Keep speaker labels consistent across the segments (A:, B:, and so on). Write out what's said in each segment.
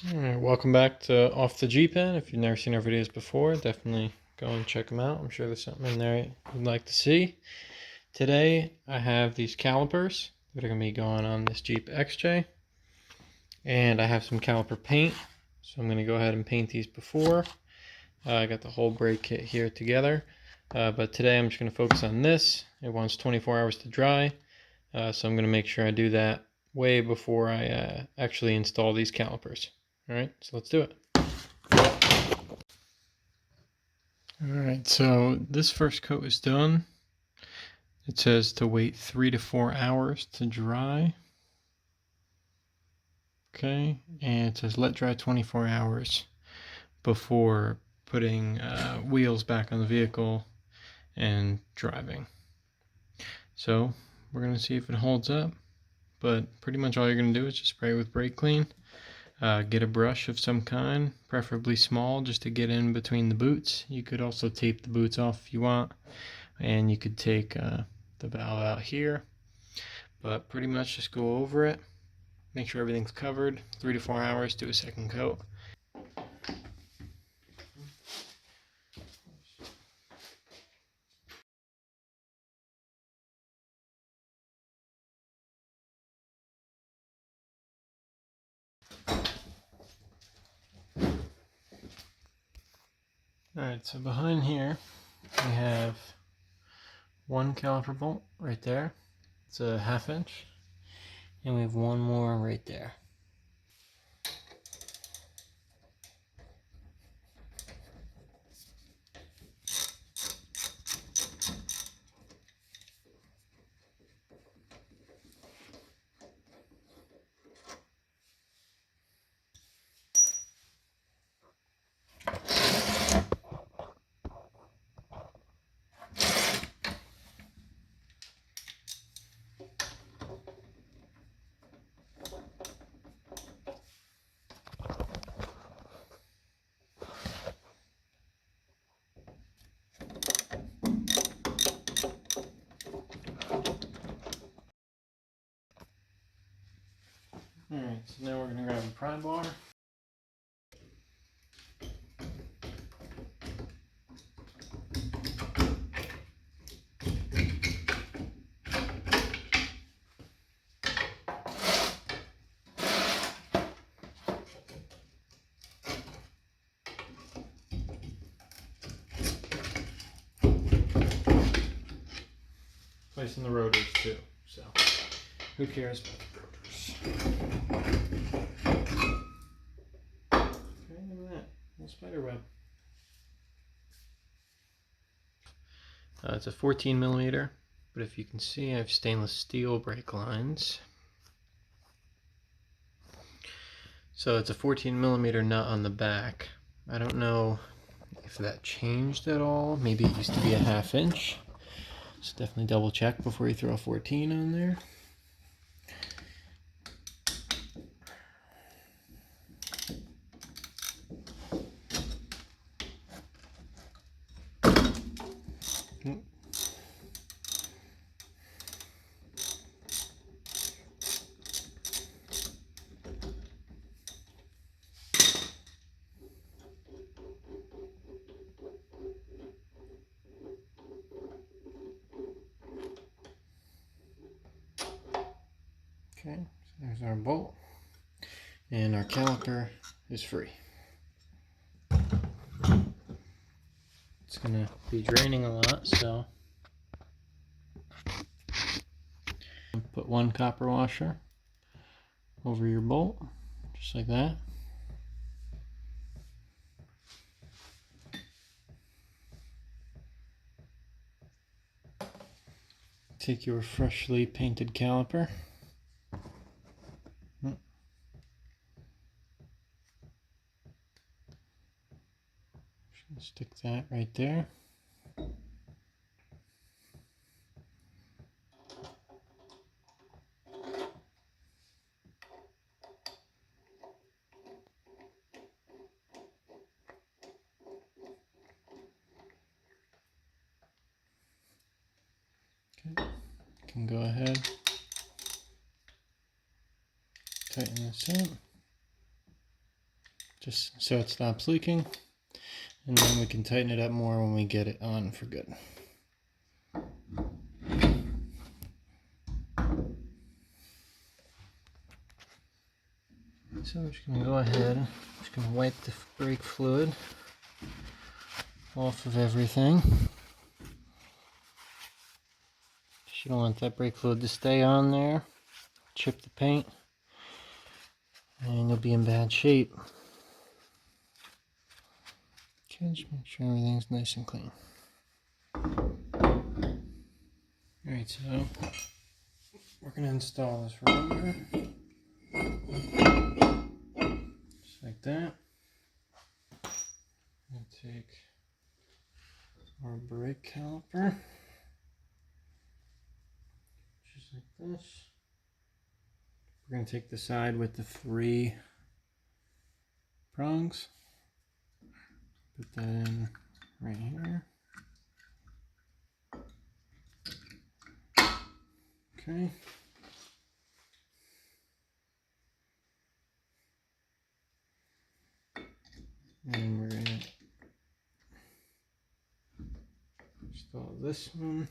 A: Alright, welcome back to Off the Jeep End. If you've never seen our videos before, definitely go and check them out. I'm sure there's something in there you'd like to see. Today, I have these calipers that are going to be going on this Jeep XJ. And I have some caliper paint, so I'm going to go ahead and paint these before. I got the whole brake kit here together. But today I'm just going to focus on this. It wants 24 hours to dry, so I'm going to make sure I do that way before I actually install these calipers. Alright, so let's do it. Alright, so this first coat is done. It says to wait 3 to 4 hours to dry. Okay, and it says let dry 24 hours before putting wheels back on the vehicle and driving. So we're going to see if it holds up, but pretty much all you're going to do is just spray with brake clean. Get a brush of some kind, preferably small, just to get in between the boots. You could also tape the boots off if you want, and you could take the valve out here, but pretty much just go over it, make sure everything's covered. 3 to 4 hours, do a second coat. Alright, so behind here we have one caliper bolt right there. It's a 1/2 inch, and we have one more right there. Alright, so now we're going to grab a pry bar. Placing the rotors too, so who cares about the rotors? Okay, look at that, little spider web. It's a 14 millimeter, but if you can see, I have stainless steel brake lines. So it's a 14 millimeter nut on the back. I don't know if that changed at all. Maybe it used to be a 1/2 inch. So definitely double check before you throw a 14 on there. Okay, so there's our bolt, and our caliper is free. It's gonna be draining a lot, so put one copper washer over your bolt, just like that. Take your freshly painted caliper. Stick that right there. Okay. You can go ahead, tighten this up. just so it stops leaking, and then we can tighten it up more when we get it on for good. So I'm just going to go ahead, just going to wipe the brake fluid off of everything. You don't want that brake fluid to stay on there, chip the paint, and you'll be in bad shape. Okay, just make sure everything's nice and clean. Alright, so we're going to install this roller. Just like that. I'm going to take our brake caliper, just like this. We're going to take the side with the 3 prongs, put that in right here. Okay. And we're going to install this one.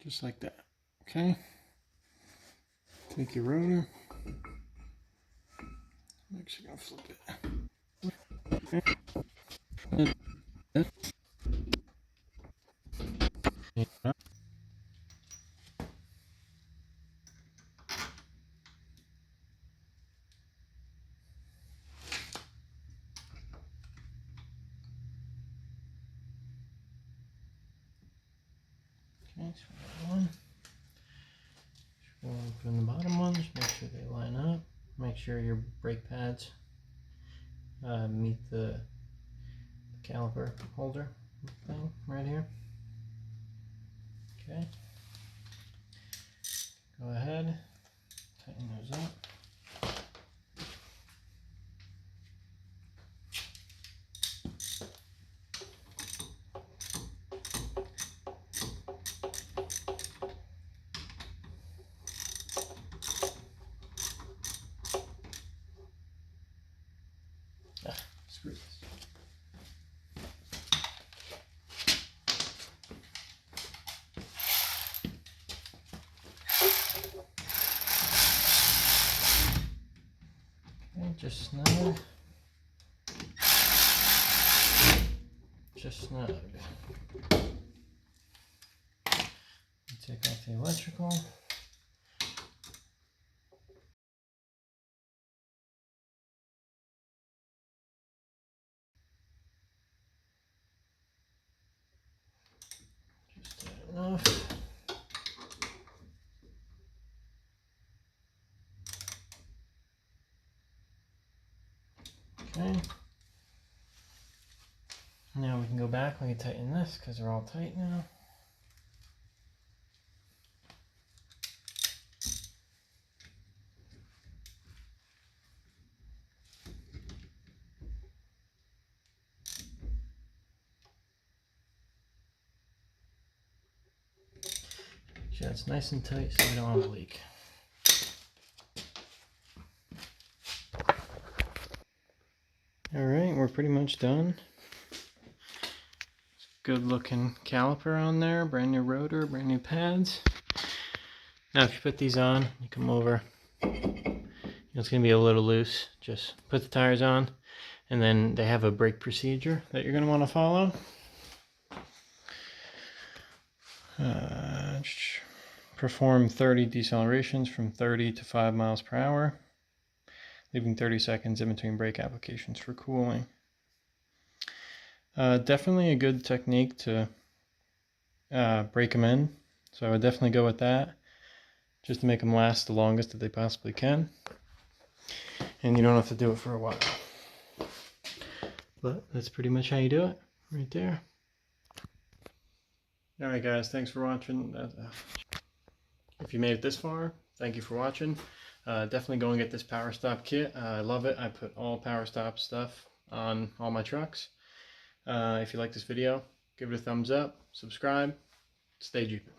A: Just like that. Okay. Take your rotor. I'm actually going to flip it. Okay. So one. We'll open the bottom ones, make sure they line up. Make sure your brake pads meet the caliper holder thing right here. Okay. Go ahead, tighten those up. Screw this. Okay, just snug. Just snug. Take off the electrical. Just enough. Okay. Now we can go back, we can tighten this because they're all tight now. So it's nice and tight so we don't have a leak. Alright, we're pretty much done. Good looking caliper on there, brand new rotor, brand new pads. Now if you put these on, you come over, it's going to be a little loose. Just put the tires on, and then they have a brake procedure that you're going to want to follow. Perform 30 decelerations from 30 to 5 miles per hour, leaving 30 seconds in between brake applications for cooling. Definitely a good technique to break them in, so I would definitely go with that, just to make them last the longest that they possibly can, and you don't have to do it for a while. But that's pretty much how you do it, right there. Alright guys, thanks for watching. If you made it this far, thank you for watching. Definitely go and get this Power Stop kit. I love it. I put all Power Stop stuff on all my trucks. If you like this video, give it a thumbs up, subscribe, stay Jeeping.